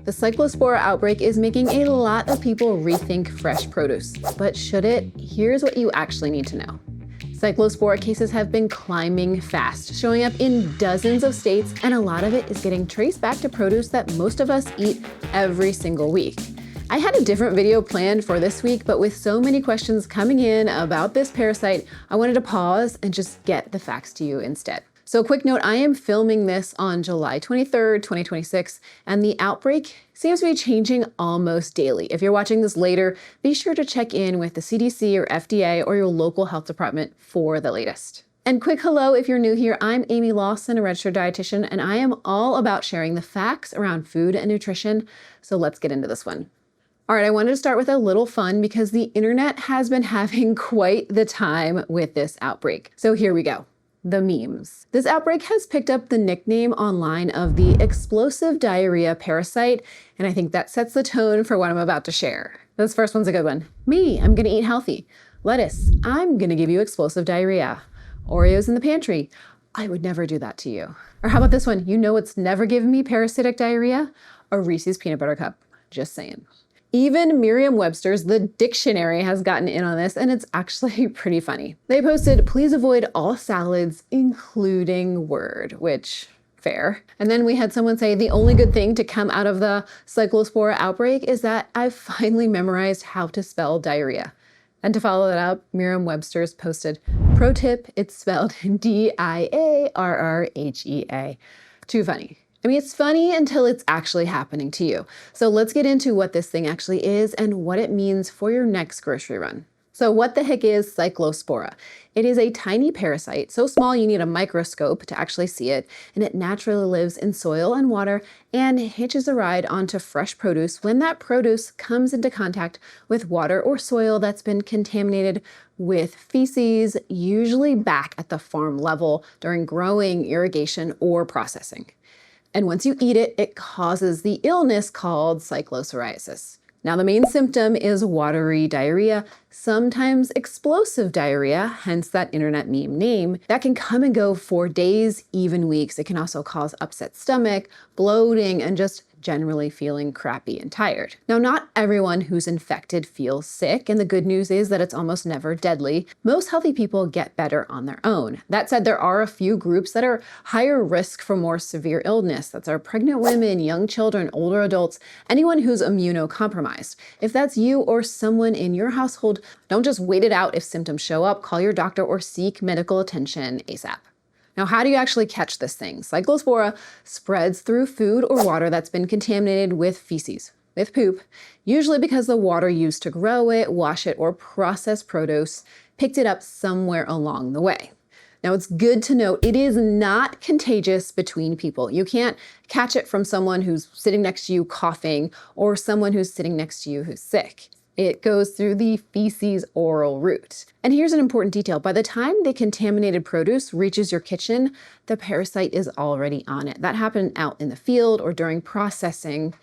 The Cyclospora outbreak is making a lot of people rethink fresh produce. But should it? Here's what you actually need to know. Cyclospora cases have been climbing fast, showing up in dozens of states, and a lot of it is getting traced back to produce that most of us eat every single week. I had a different video planned for this week, but with so many questions coming in about this parasite, I wanted to pause and just get the facts to you instead. So quick note, I am filming this on July 23rd, 2026, and the outbreak seems to be changing almost daily. If you're watching this later, be sure to check in with the CDC or FDA or your local health department for the latest. And quick hello if you're new here, I'm Amy Lawson, a registered dietitian, and I am all about sharing the facts around food and nutrition, so let's get into this one. All right, I wanted to start with a little fun because the internet has been having quite the time with this outbreak. So here we go. The memes. This outbreak has picked up the nickname online of the explosive diarrhea parasite, and I think that sets the tone for what I'm about to share. This first one's a good one. Me, I'm gonna eat healthy. Lettuce, I'm gonna give you explosive diarrhea. Oreos in the pantry, I would never do that to you. Or how about this one? You know what's never given me parasitic diarrhea? A Reese's peanut butter cup. Just saying. Even Merriam-Webster's, the dictionary, has gotten in on this, and it's actually pretty funny. They posted, please avoid all salads, including word, which, fair. And then we had someone say, the only good thing to come out of the Cyclospora outbreak is that I've finally memorized how to spell diarrhea. And to follow that up, Merriam-Webster's posted, pro tip, it's spelled D-I-A-R-R-H-E-A. Too funny. I mean, it's funny until it's actually happening to you. So let's get into what this thing actually is and what it means for your next grocery run. So what the heck is Cyclospora? It is a tiny parasite, so small you need a microscope to actually see it, and it naturally lives in soil and water and hitches a ride onto fresh produce when that produce comes into contact with water or soil that's been contaminated with feces, usually back at the farm level during growing, irrigation, or processing. And once you eat it, it causes the illness called cyclopsoriasis. Now, the main symptom is watery diarrhea, sometimes explosive diarrhea, hence that internet meme name, that can come and go for days, even weeks. It can also cause upset stomach, bloating, and just generally feeling crappy and tired. Now, not everyone who's infected feels sick, and the good news is that it's almost never deadly. Most healthy people get better on their own. That said, there are a few groups that are higher risk for more severe illness. That's our pregnant women, young children, older adults, anyone who's immunocompromised. If that's you or someone in your household, don't just wait it out if symptoms show up. Call your doctor or seek medical attention ASAP. Now, how do you actually catch this thing? Cyclospora spreads through food or water that's been contaminated with feces, with poop, usually because the water used to grow it, wash it, or process produce picked it up somewhere along the way. Now, it's good to note it is not contagious between people. You can't catch it from someone who's sitting next to you coughing or someone who's sitting next to you who's sick. It goes through the feces oral route. And here's an important detail. By the time the contaminated produce reaches your kitchen, the parasite is already on it. That happened out in the field or during processing,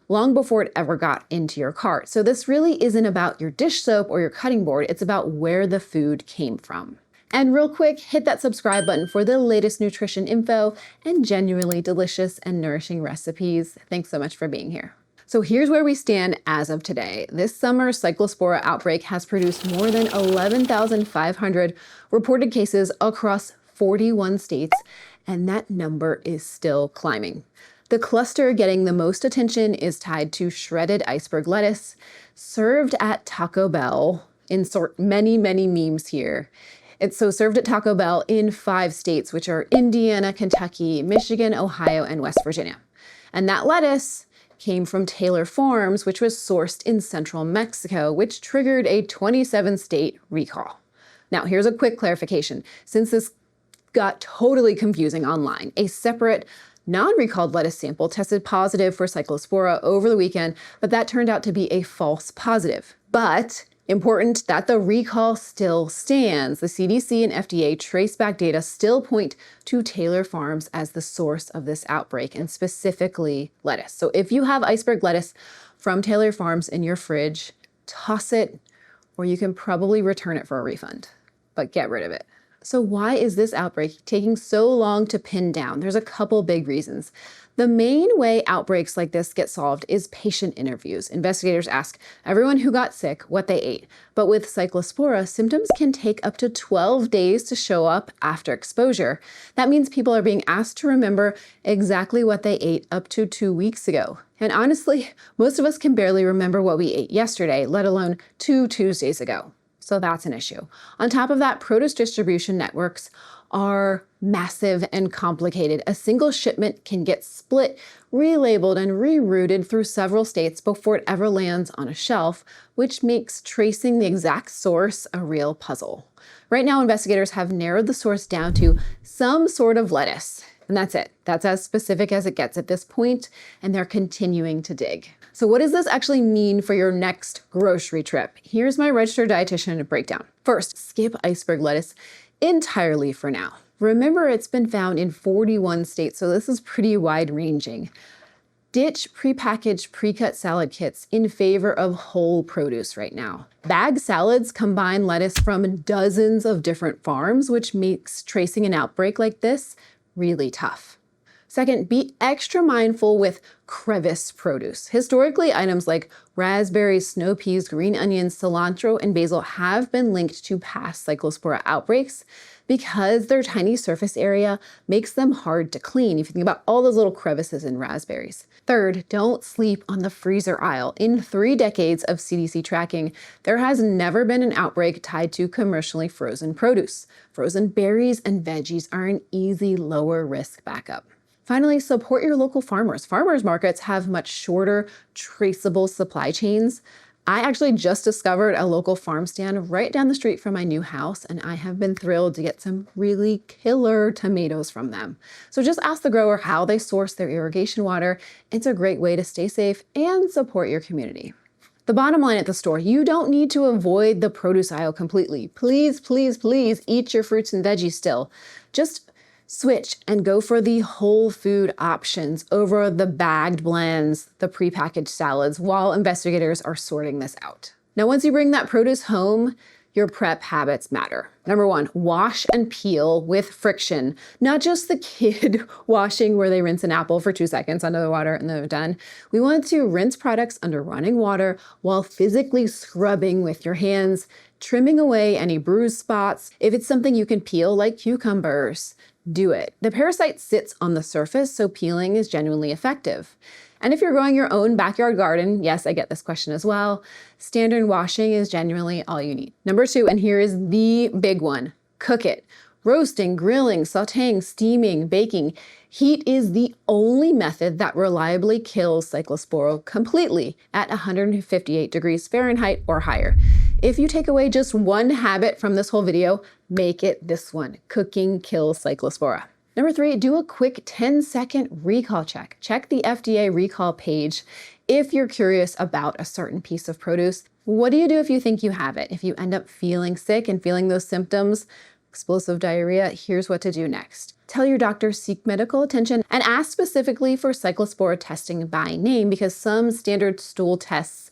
long before it ever got into your cart. So this really isn't about your dish soap or your cutting board. It's about where the food came from. And real quick, hit that subscribe button for the latest nutrition info and genuinely delicious and nourishing recipes. Thanks so much for being here. So here's where we stand as of today. This summer's Cyclospora outbreak has produced more than 11,500 reported cases across 41 states, and that number is still climbing. The cluster getting the most attention is tied to shredded iceberg lettuce, served at Taco Bell. Insert many, many memes here. It's so served at Taco Bell in 5 states, which are Indiana, Kentucky, Michigan, Ohio, and West Virginia. And that lettuce came from Taylor Farms, which was sourced in central Mexico, which triggered a 27-state recall. Now, here's a quick clarification. Since this got totally confusing online, a separate non-recalled lettuce sample tested positive for Cyclospora over the weekend, but that turned out to be a false positive. But important that the recall still stands. The CDC and FDA traceback data still point to Taylor Farms as the source of this outbreak, and specifically lettuce. So if you have iceberg lettuce from Taylor Farms in your fridge, toss it, or you can probably return it for a refund, but get rid of it. So why is this outbreak taking so long to pin down? There's a couple big reasons. The main way outbreaks like this get solved is patient interviews. Investigators ask everyone who got sick what they ate. But with Cyclospora, symptoms can take up to 12 days to show up after exposure. That means people are being asked to remember exactly what they ate up to 2 weeks ago. And honestly, most of us can barely remember what we ate yesterday, let alone 2 Tuesdays ago. So that's an issue. On top of that, produce distribution networks are massive and complicated. A single shipment can get split, relabeled, and rerouted through several states before it ever lands on a shelf, which makes tracing the exact source a real puzzle. Right now, investigators have narrowed the source down to some sort of lettuce. And that's it. That's as specific as it gets at this point, and they're continuing to dig. So what does this actually mean for your next grocery trip? Here's my registered dietitian breakdown. First, skip iceberg lettuce entirely for now. Remember, it's been found in 41 states, so this is pretty wide-ranging. Ditch prepackaged, pre-cut salad kits in favor of whole produce right now. Bag salads combine lettuce from dozens of different farms, which makes tracing an outbreak like this really tough. Second, be extra mindful with crevice produce. Historically, items like raspberries, snow peas, green onions, cilantro, and basil have been linked to past Cyclospora outbreaks because their tiny surface area makes them hard to clean if you think about all those little crevices in raspberries. Third, don't sleep on the freezer aisle. In 3 decades of CDC tracking, there has never been an outbreak tied to commercially frozen produce. Frozen berries and veggies are an easy lower risk backup. Finally, support your local farmers. Farmers markets have much shorter, traceable supply chains. I actually just discovered a local farm stand right down the street from my new house, and I have been thrilled to get some really killer tomatoes from them. So just ask the grower how they source their irrigation water. It's a great way to stay safe and support your community. The bottom line at the store, you don't need to avoid the produce aisle completely. Please, please, please eat your fruits and veggies still. Just switch and go for the whole food options over the bagged blends, the prepackaged salads, while investigators are sorting this out. Now, once you bring that produce home, your prep habits matter. Number 1, wash and peel with friction. Not just the kid washing where they rinse an apple for 2 seconds under the water and then they're done. We want to rinse products under running water while physically scrubbing with your hands, trimming away any bruised spots. If it's something you can peel like cucumbers, do it. The parasite sits on the surface, so peeling is genuinely effective. And if you're growing your own backyard garden, yes, I get this question as well, standard washing is genuinely all you need. Number 2, and here is the big one, cook it. Roasting, grilling, sauteing, steaming, baking. Heat is the only method that reliably kills Cyclospora completely at 158 degrees Fahrenheit or higher. If you take away just one habit from this whole video, make it this one. Cooking kills Cyclospora. Number 3, do a quick 10-second recall check. Check the FDA recall page if you're curious about a certain piece of produce. What do you do if you think you have it? If you end up feeling sick and feeling those symptoms, explosive diarrhea, here's what to do next. Tell your doctor, seek medical attention, and ask specifically for Cyclospora testing by name because some standard stool tests,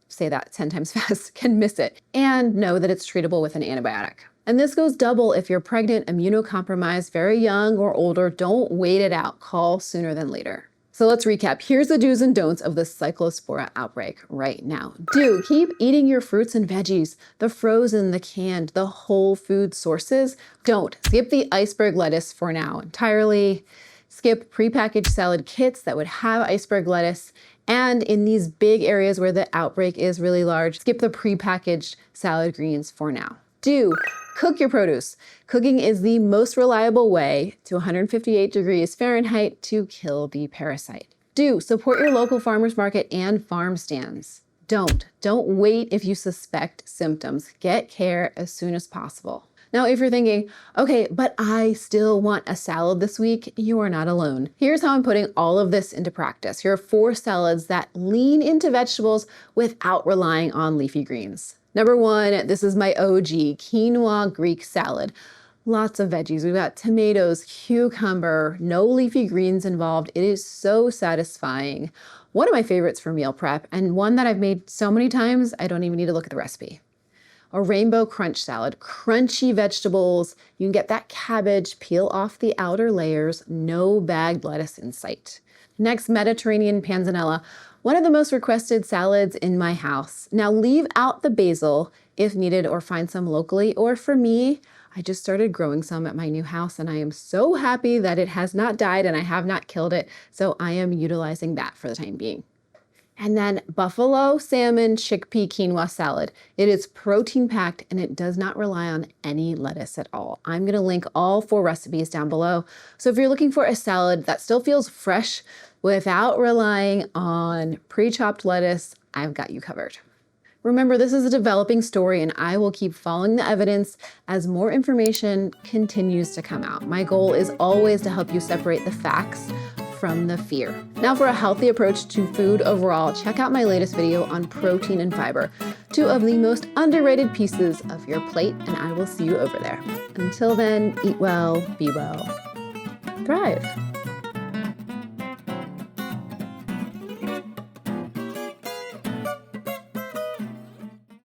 say that 10 times fast, can miss it, and know that it's treatable with an antibiotic. And this goes double if you're pregnant, immunocompromised, very young, or older. Don't wait it out. Call sooner than later. So let's recap. Here's the do's and don'ts of the Cyclospora outbreak right now. Do keep eating your fruits and veggies, the frozen, the canned, the whole food sources. Don't skip the iceberg lettuce for now entirely. Skip prepackaged salad kits that would have iceberg lettuce. And in these big areas where the outbreak is really large, skip the prepackaged salad greens for now. Do cook your produce. Cooking is the most reliable way to 158 degrees Fahrenheit to kill the parasite. Do support your local farmers market and farm stands. Don't wait if you suspect symptoms. Get care as soon as possible. Now, if you're thinking, okay, but I still want a salad this week, you are not alone. Here's how I'm putting all of this into practice. Here are 4 salads that lean into vegetables without relying on leafy greens. Number 1, this is my OG, quinoa Greek salad. Lots of veggies. We've got tomatoes, cucumber, no leafy greens involved. It is so satisfying. One of my favorites for meal prep, and one that I've made so many times, I don't even need to look at the recipe. A rainbow crunch salad, crunchy vegetables. You can get that cabbage, peel off the outer layers, no bagged lettuce in sight. Next, Mediterranean panzanella, one of the most requested salads in my house. Now leave out the basil if needed or find some locally, or for me, I just started growing some at my new house and I am so happy that it has not died and I have not killed it, so I am utilizing that for the time being. And then buffalo salmon chickpea quinoa salad. It is protein packed and it does not rely on any lettuce at all. I'm gonna link all 4 recipes down below. So if you're looking for a salad that still feels fresh without relying on pre-chopped lettuce, I've got you covered. Remember, this is a developing story and I will keep following the evidence as more information continues to come out. My goal is always to help you separate the facts from the fear. Now for a healthy approach to food overall, check out my latest video on protein and fiber, 2 of the most underrated pieces of your plate, and I will see you over there. Until then, eat well, be well, thrive.